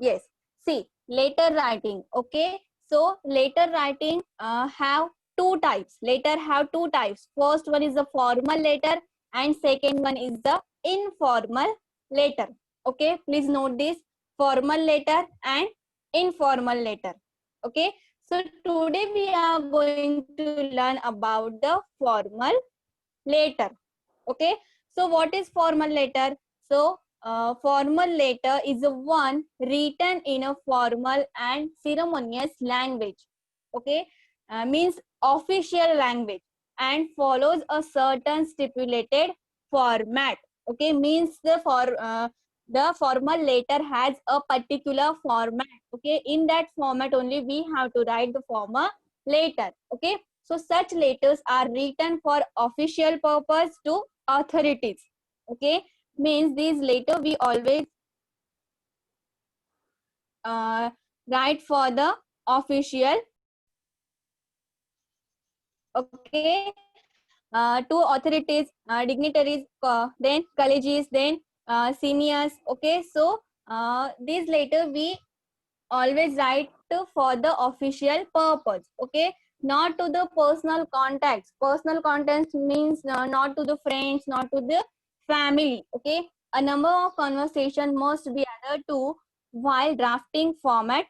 Yes. See, letter writing. Okay. So letter writing have two types. Letter have two types. First one is the formal letter and second one is the informal letter. Okay. Please note this: formal letter and informal letter. Okay. So today we are going to learn about the formal letter. Okay. So what is formal letter? So formal letter is a one written in a formal and ceremonious language. Okay. Means official language and follows a certain stipulated format. Okay. Means the formal letter has a particular format. Okay. In that format only we have to write the formal letter. Okay. So such letters are written for official purpose to authorities. Okay. Means these letter we always write for the official. Okay. To authorities, dignitaries, then colleges, then seniors. Okay. So these letter we always write for the official purpose. Okay. Not to the personal contacts. Personal contacts means not to the friends, not to the family. Okay. A number of conversation must be added to while drafting format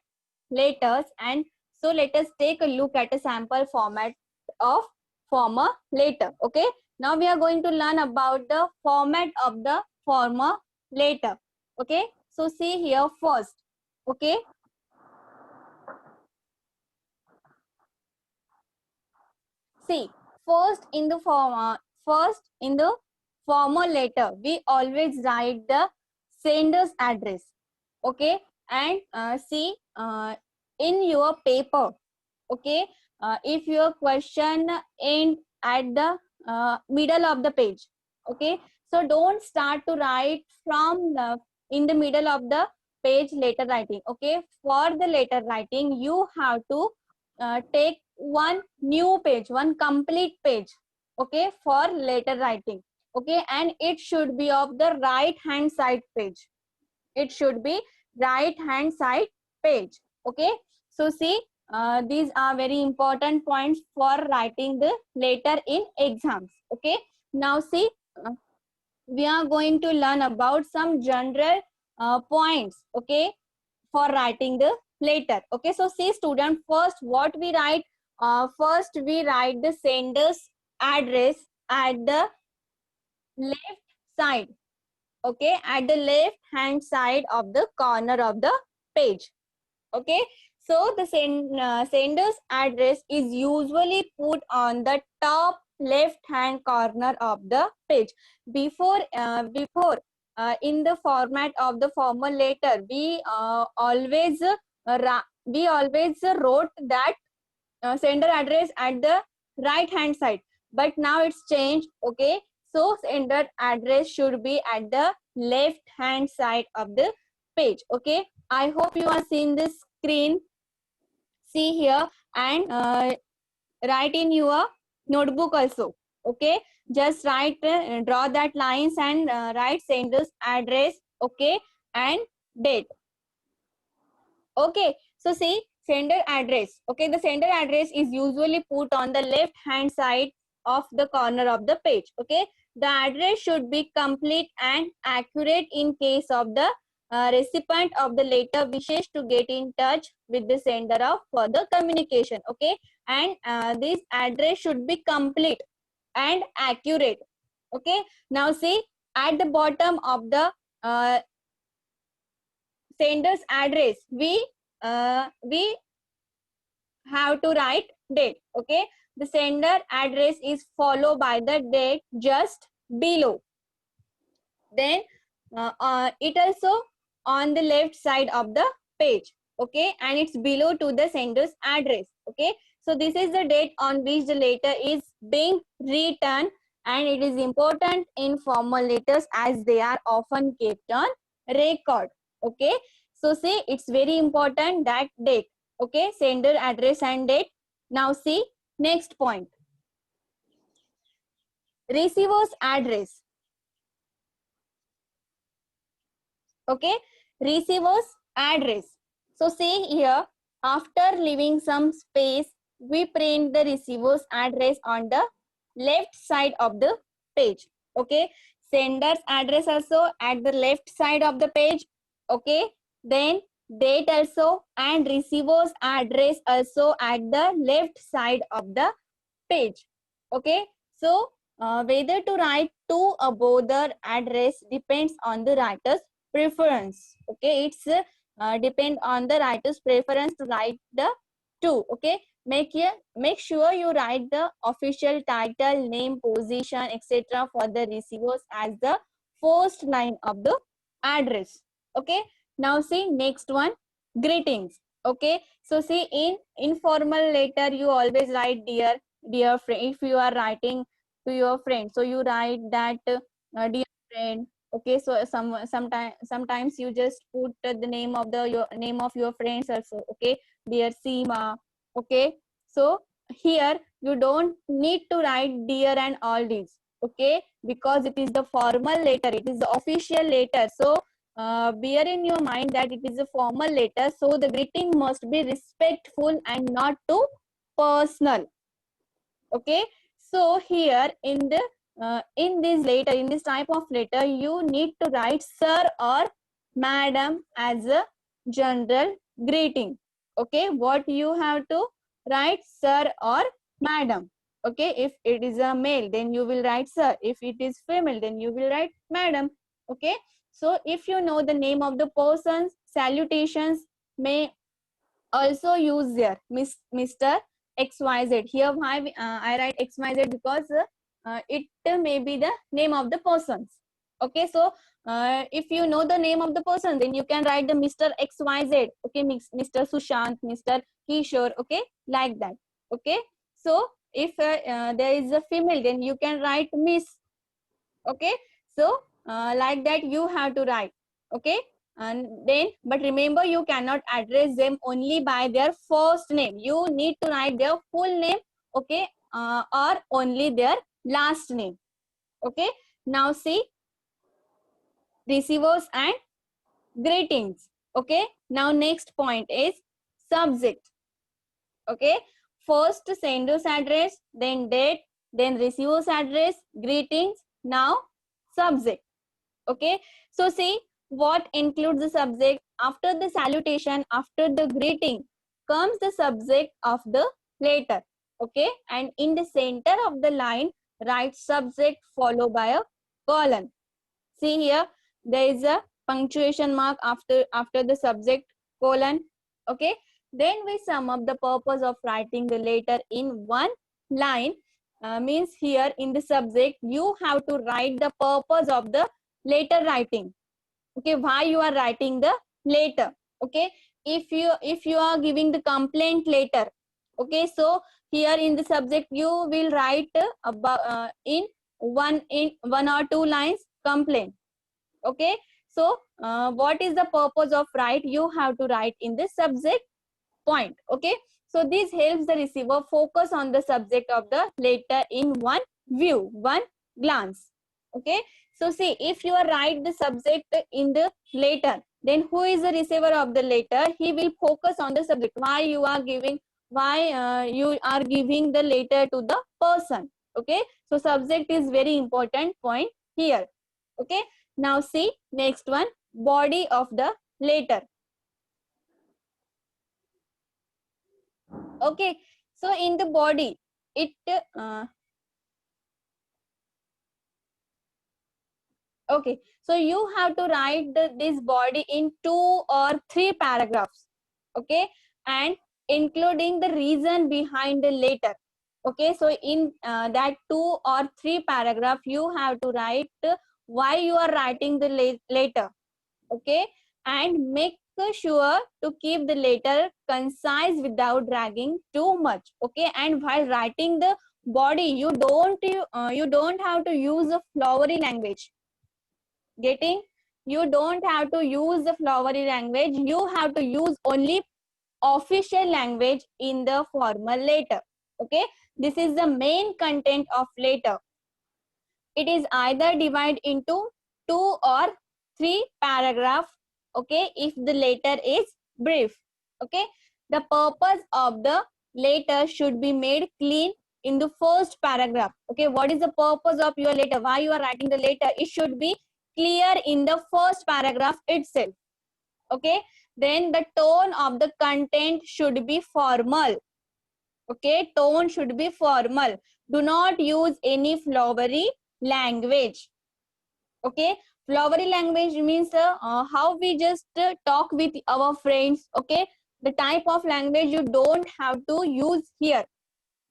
letters, and so let us take a look at a sample format of former letter. Okay. Now we are going to learn about the format of the former letter. Okay. So see here first. Okay. See, first in the formal letter, we always write the sender's address. Okay, and see in your paper. Okay, if your question end at the middle of the page. Okay, so don't start to write from the in the middle of the page letter writing. Okay, for the letter writing, you have to take one new page, one complete page. Okay, for letter writing. Okay, and it should be of the right hand side page. It should be right hand side page. Okay, so see these are very important points for writing the letter in exams. Okay, now see uh, we are going to learn about some general points. Okay, for writing the letter. Okay, so see student, first what we write, first we write the sender's address at the left side. Okay, at the left hand side of the corner of the page. Okay, so the sender's address is usually put on the top left hand corner of the page. Before in the format of the formal letter, we always wrote that sender address at the right hand side, but now it's changed. Okay, so sender address should be at the left hand side of the page. Okay, I hope you are seeing this screen. See here and write in your notebook also. Okay, just write draw that lines and write sender's address. Okay, and date. Okay, so see sender address. Okay, the sender address is usually put on the left hand side of the corner of the page. Okay, the address should be complete and accurate in case of the recipient of the letter wishes to get in touch with the sender of further communication. Okay, and this address should be complete and accurate. Okay, now see at the bottom of the sender's address we have to write date. Okay, the sender address is followed by the date just below. Then it also on the left side of the page. Okay, and it's below to the sender's address. Okay, so this is the date on which the letter is being written, and it is important in formal letters as they are often kept on record. Okay, so see it's very important that date. Okay, sender address and date. Now see next point, receiver's address. Okay, receiver's address. So see here, after leaving some space, we print the receiver's address on the left side of the page. Okay, sender's address also at the left side of the page. Okay, then date also and receiver's address also at the left side of the page. Okay, so whether to write to a border address depends on the writer's preference. Okay, it's depend on the writer's preference to write the two. Okay, make sure you write the official title, name, position, etc. for the receivers as the first line of the address. Okay, now see next one, greetings. Okay, so see in informal letter you always write dear friend. If you are writing to your friend, so you write that dear friend. Okay, so sometimes you just put the name of the your name of your friends also. Okay, dear Seema. Okay, so here you don't need to write dear and all these. Okay, because it is the formal letter, it is the official letter. So bear in your mind that it is a formal letter, so the greeting must be respectful and not too personal. Okay, so here in this letter, in this type of letter, you need to write sir or madam as a general greeting. Okay, what you have to write sir or madam. Okay, if it is a male, then you will write sir. If it is female, then you will write madam. Okay, so if you know the name of the persons, salutations may also use there Mr. XYZ. Here why I write XYZ, because it may be the name of the persons. Okay, so if you know the name of the person, then you can write the Mr. XYZ. Okay, Mr. Sushant, Mr. Kishore. Okay, like that. Okay, so if there is a female, then you can write Miss. Okay, so like that you have to write. Okay, and then but remember, you cannot address them only by their first name. You need to write their full name. Okay, or only their last name. Okay, now see receivers and greetings. Okay, now next point is subject. Okay, first sender's address, then date, then receiver's address, greetings, now subject. Okay, so see what includes the subject. After the salutation, after the greeting comes the subject of the letter. Okay, and in the center of the line write subject followed by a colon. See here, there is a punctuation mark after the subject, colon. Okay, then we sum up the purpose of writing the letter in one line. Means here in the subject you have to write the purpose of the letter writing. Okay, why you are writing the letter. Okay, if you are giving the complaint letter. Okay, so here in the subject you will write about in one or two lines complaint. Okay, so what is the purpose of write, you have to write in the subject point. Okay, so this helps the receiver focus on the subject of the letter in one view, one glance. Okay, so see if you write the subject in the letter, then who is the receiver of the letter, he will focus on the subject. Why you are giving, why you are giving the letter to the person. Okay, so subject is very important point here. Okay, now see next one, body of the letter. Okay, so in the body it okay, so you have to write this body in 2 or 3 paragraphs. Okay, and including the reason behind the letter. Okay, so in that 2 or 3 paragraph you have to write why you are writing the letter. Okay, and make sure to keep the letter concise without dragging too much. Okay, and while writing the body you don't have to use a flowery language. Getting, you don't have to use the flowery language, you have to use only official language in the formal letter. Okay, this is the main content of letter. It is either divided into 2 or 3 paragraph. okay, if the letter is brief. Okay, the purpose of the letter should be made clean in the first paragraph. Okay, what is the purpose of your letter? Why you are writing the letter? It should be clear in the first paragraph itself. Okay, then the tone of the content should be formal. Okay, tone should be formal. Do not use any flowery language. Okay, flowery language means how we just talk with our friends. Okay, the type of language you don't have to use here.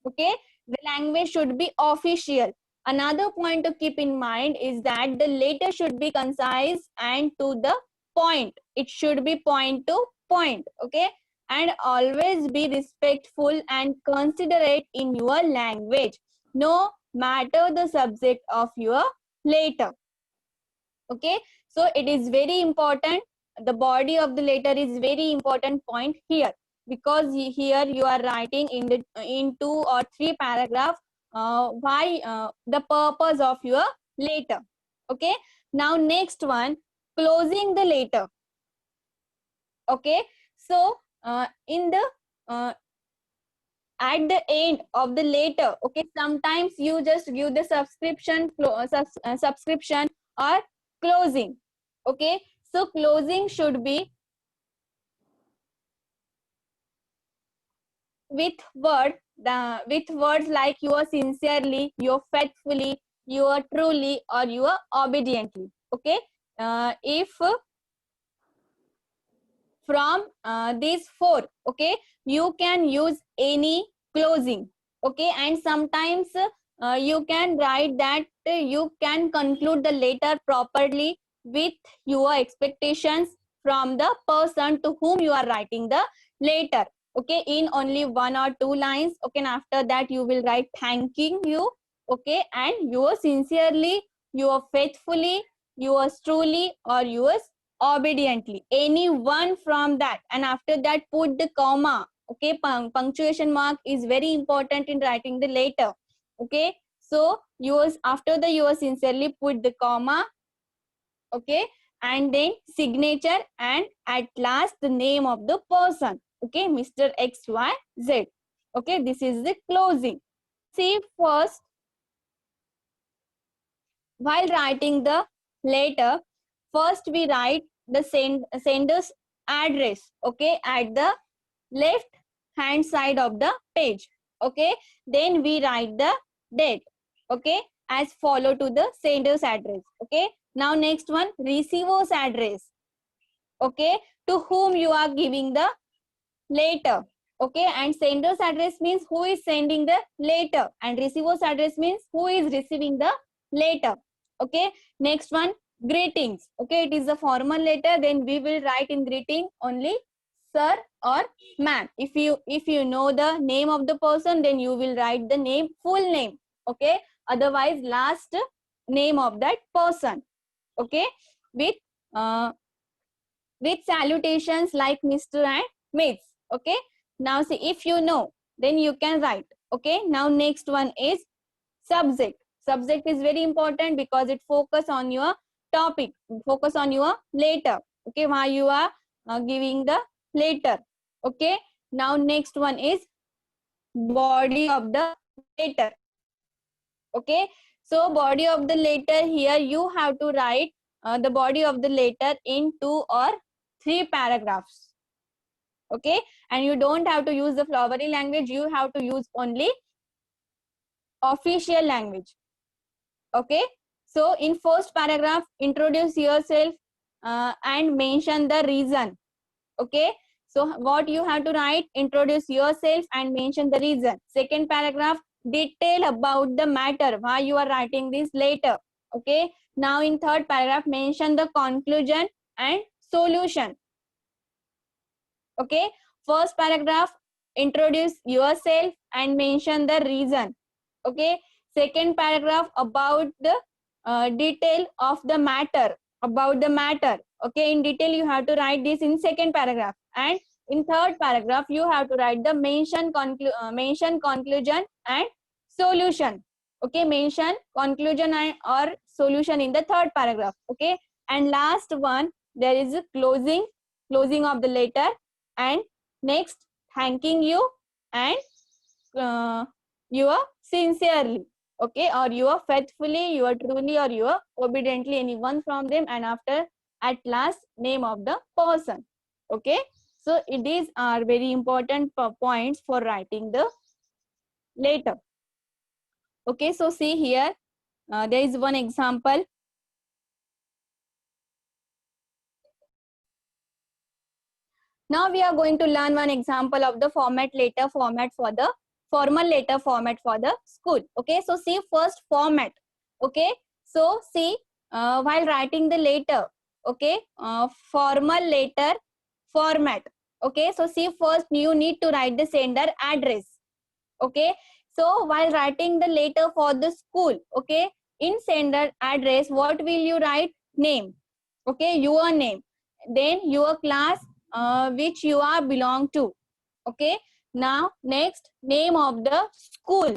Okay, the language should be official. Another point to keep in mind is that the letter should be concise and to the point. It should be point to point. Okay, and always be respectful and considerate in your language, no matter the subject of your letter. Okay, so it is very important. The body of the letter is very important point here, because here you are writing in 2 or 3 paragraph why the purpose of your letter. Okay, now next one, closing the letter. Okay, so in the at the end of the letter, okay, sometimes you just give the subscription or closing. Okay, so closing should be with with words like you are sincerely, you are faithfully, you are truly, or you are obediently. Okay, if from these 4, okay, you can use any closing. Okay, and sometimes you can write that you can conclude the letter properly with your expectations from the person to whom you are writing the letter. Okay, in only 1 or 2 lines. Okay, and after that you will write thanking you. Okay, and yours sincerely, yours faithfully, yours truly, or yours obediently, any one from that. And after that put the comma. Okay, punctuation mark is very important in writing the letter. Okay, so yours, after the yours sincerely, put the comma. Okay, and then signature, and at last the name of the person. Okay, Mr. XYZ. Okay, this is the closing. See, first, while writing the letter, first we write the sender's address. Okay, at the left hand side of the page. Okay, then we write the date. Okay, as follow to the sender's address. Okay, now next one, receiver's address. Okay, to whom you are giving the letter. Okay, and sender's address means who is sending the letter, and receiver's address means who is receiving the letter. Okay, next one, greetings. Okay, it is a formal letter, then we will write in greeting only sir or ma'am. If you know the name of the person, then you will write the name, full name. Okay, otherwise last name of that person. Okay, with salutations like Mr. and Miss. Okay, now see, if you know, then you can write. Okay, now next one is subject. Subject is very important because it focus on your topic, focus on your letter. Okay, why you are giving the letter. Okay, now next one is body of the letter. Okay, so body of the letter, here you have to write the body of the letter in 2 or 3 paragraphs. Okay, and you don't have to use the flowery language, you have to use only official language. Okay, so in first paragraph, introduce yourself and mention the reason. Okay, so what you have to write, introduce yourself and mention the reason. Second paragraph, detail about the matter, why you are writing this letter. Okay, now in third paragraph, mention the conclusion and solution. Okay, first paragraph, introduce yourself and mention the reason. Okay, second paragraph, about the detail of the matter, about the matter. Okay, in detail you have to write this in second paragraph, and in third paragraph you have to write the mention conclusion and solution. Okay, mention conclusion and or solution in the third paragraph. Okay, and last one, there is a closing of the letter, and next thanking you, and you are sincerely, okay, or you are faithfully, you are truly, or you are obediently, any one from them, and after at last name of the person. Okay, so these are very important points for writing the letter. Okay, so see here, there is one example. Now we are going to learn one example of the format letter format for the formal letter format for the school. Okay, so see first format. Okay, so see while writing the letter, okay, formal letter format. Okay, so see first you need to write the sender address. Okay, so while writing the letter for the school, okay, in sender address, what will you write? Name. Okay, your name, then your class which you are belong to. Okay, now next name of the school,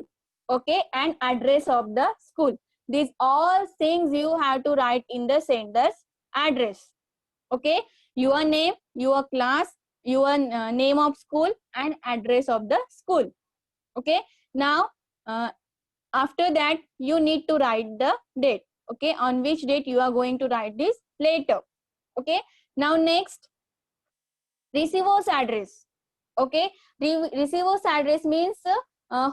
okay, and address of the school. These all things you have to write in the sender's address. Okay, your name, your class, your name of school, and address of the school. Okay, now after that you need to write the date, okay, on which date you are going to write this later. Okay, now next receiver's address. Okay, receiver's address means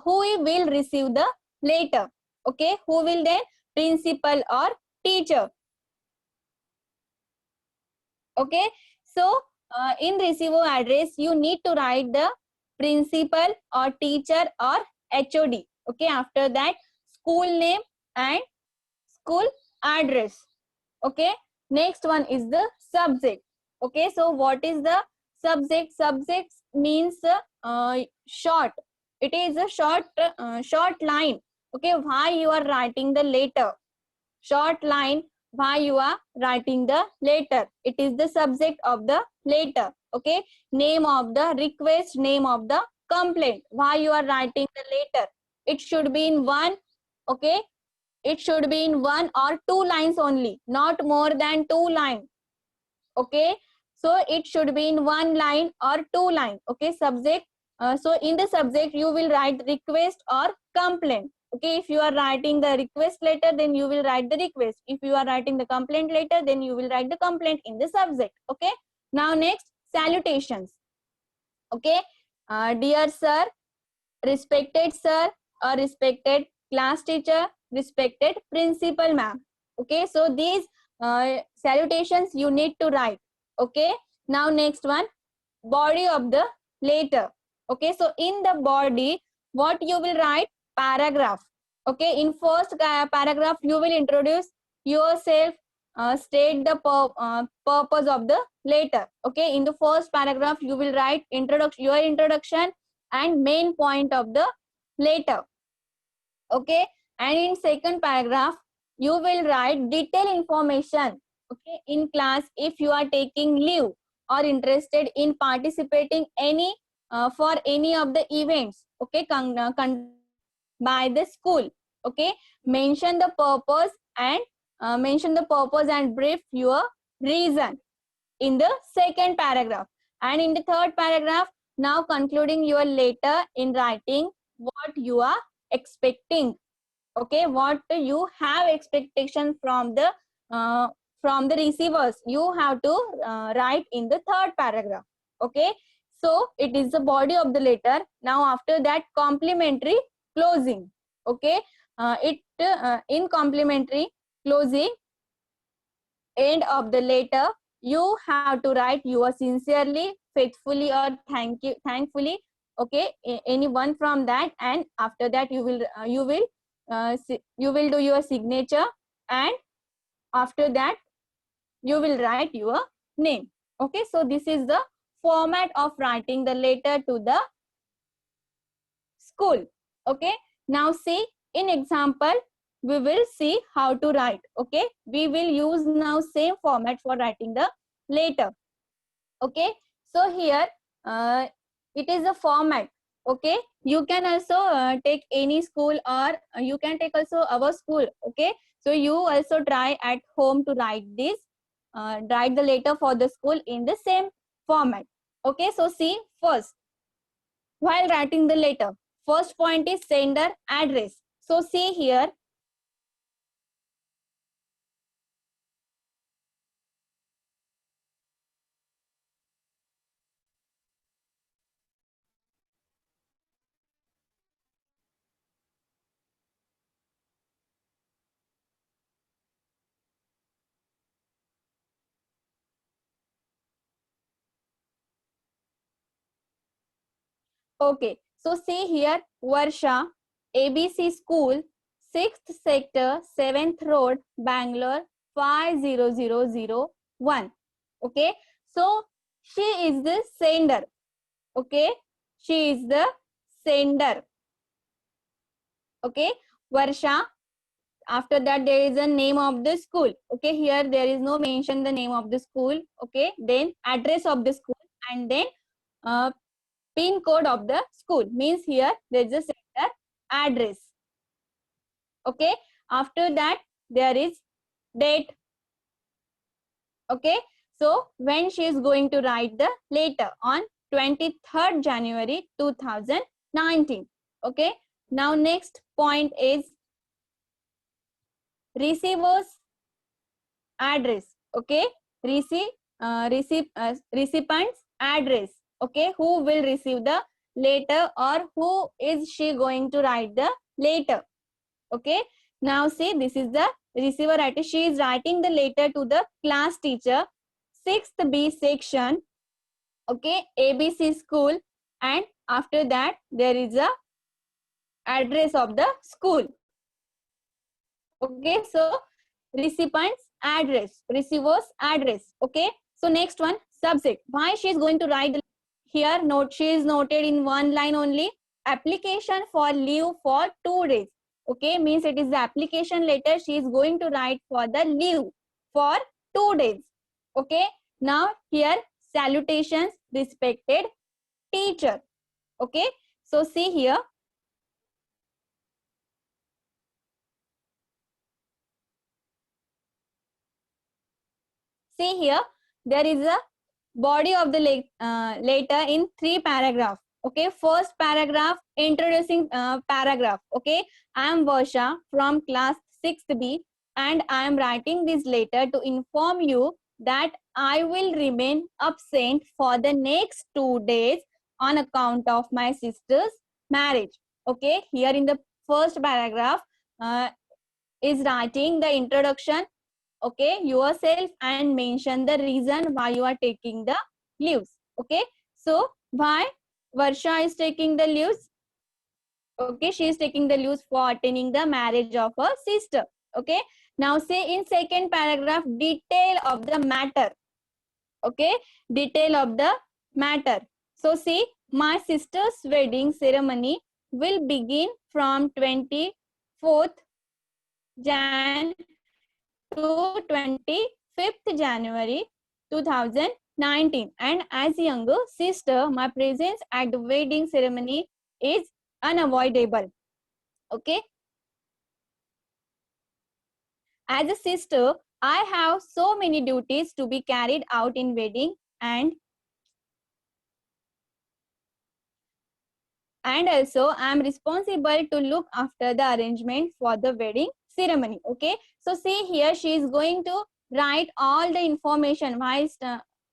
who will receive the letter. Okay, who will then? Principal or teacher. Okay, so in receiver address you need to write the principal or teacher or HOD. Okay, after that school name and school address. Okay, next one is the subject. Okay, so what is the subject? Subject means short. It is a short line. Okay, why you are writing the letter? Short line, why you are writing the letter? It is the subject of the letter. Okay, name of the request, name of the complaint, why you are writing the letter? It should be in one. Okay, it should be in one or two lines only, not more than two lines. Okay, so it should be in one line or two lines. Okay, subject, so in the subject you will write request or complaint. Okay, if you are writing the request letter, then you will write the request. If you are writing the complaint letter, then you will write the complaint in the subject. Okay, now next salutations. Okay, dear sir, respected sir, or respected class teacher, respected principal ma'am. Okay, so these salutations you need to write. Okay, now next one, body of the letter. Okay, so in the body what you will write? Paragraph. Okay, in first paragraph you will introduce yourself, state the purpose of the letter. Okay, in the first paragraph you will write introduction, your introduction and main point of the letter. Okay, and in second paragraph you will write detailed information. Okay, in class if you are taking leave or interested in participating any for any of the events, okay, by the school. Okay, mention the purpose and brief your reason in the second paragraph. And in the third paragraph, now concluding your letter in writing what you are expecting. Okay, what you have expectation from the receivers, you have to write in the third paragraph. Okay, so it is the body of the letter. Now after that, complimentary closing. Okay, in complimentary closing end of the letter you have to write you are sincerely, faithfully, or thankfully. Okay, any one from that, and after that you will do your signature, and after that you will write your name. Okay, so this is the format of writing the letter to the school. Okay, now see in example we will see how to write. Okay, we will use now same format for writing the letter. Okay, so here it is a format. Okay, you can also take any school, or you can take also our school. Okay, so you also try at home to write this write the letter for the school in the same format. Okay, so see, first, while writing the letter, first point is sender address. So see here, okay, so see here, Varsha, ABC School, 6th Sector, 7th Road, Bangalore, 50001. Okay, so she is the sender. Okay, she is the sender. Okay, Varsha. After that, there is a name of the school. Okay, here there is no mention the name of the school. Okay, then address of the school, and then uh, pin code of the school, means here there is a center address. Okay, after that there is date. Okay, so when she is going to write the letter on 23rd January 2019. Okay, now next point is receiver's address. Okay, recipient's address. Okay, who will receive the letter, or who is she going to write the letter? Okay, now see, this is the receiver address. She is writing the letter to the class teacher, 6th B section. Okay, ABC school, and after that there is a address of the school. Okay, so recipient's address, receiver's address. Okay, so next one, subject. Why she is going to write the, here note, she is noted in one line only, application for leave for 2 days. Okay, means it is the application letter she is going to write for the leave for 2 days. Okay, now here salutations, respected teacher. Okay, so see here, see here, there is a body of the letter in 3 paragraphs. Okay, first paragraph, introducing paragraph. Okay, I am Varsha from class 6th B, and I am writing this letter to inform you that I will remain absent for the next 2 days on account of my sister's marriage. Okay, here in the first paragraph uh, is writing the introduction, okay, yourself, and mention the reason why you are taking the leaves. Okay, so why Varsha is taking the leaves? Okay, she is taking the leaves for attending the marriage of her sister. Okay, now say in second paragraph, detail of the matter. Okay, detail of the matter. So see, my sister's wedding ceremony will begin from 24th Jan to 25th January 2019, and as younger sister, my presence at the wedding ceremony is unavoidable. Okay, as a sister, I have so many duties to be carried out in wedding, and also I am responsible to look after the arrangement for the wedding ceremony. Okay, so see here, she is going to write all the information,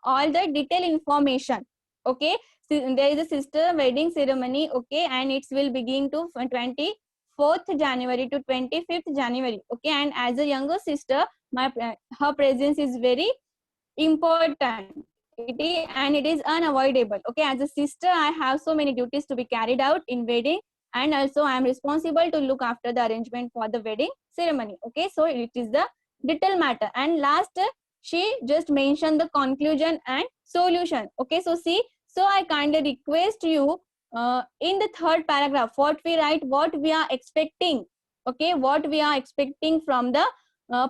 all the detailed information. Okay, so there is a sister wedding ceremony. Okay, and it will begin to 24th January to 25th January. Okay, and as a younger sister, her presence is very important. It is unavoidable. Okay, as a sister, I have so many duties to be carried out in wedding, and also I am responsible to look after the arrangement for the wedding ceremony. Okay, so it is the detailed matter. And last, she just mentioned the conclusion and solution. Okay, so see, so I kindly request you, in the third paragraph, what we write, what we are expecting. Okay, what we are expecting from the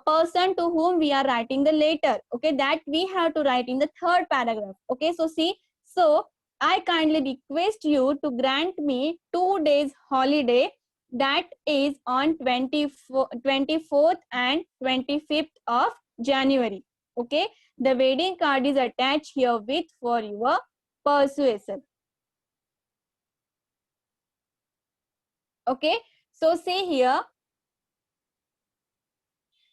person to whom we are writing the letter. Okay, that we have to write in the third paragraph. Okay, so see, so I kindly request you to grant me 2 days holiday, that is on 24th and 25th of January. Okay, the wedding card is attached herewith for your persuasion. Okay, so see here,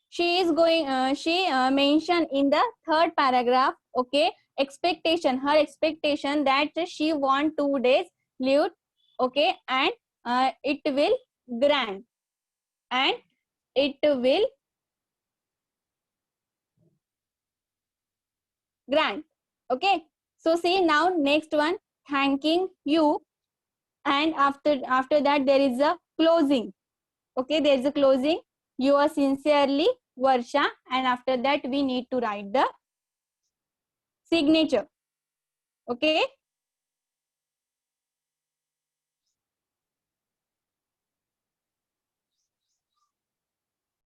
she is going, she mentioned in the third paragraph, okay, expectation, her expectation that she want 2 days leave, okay, and it will grant, and it will grant. Okay, so see now next one, thanking you, and after that there is a closing. Okay, there is a closing, you are sincerely Varsha, and after that we need to write the signature. Okay,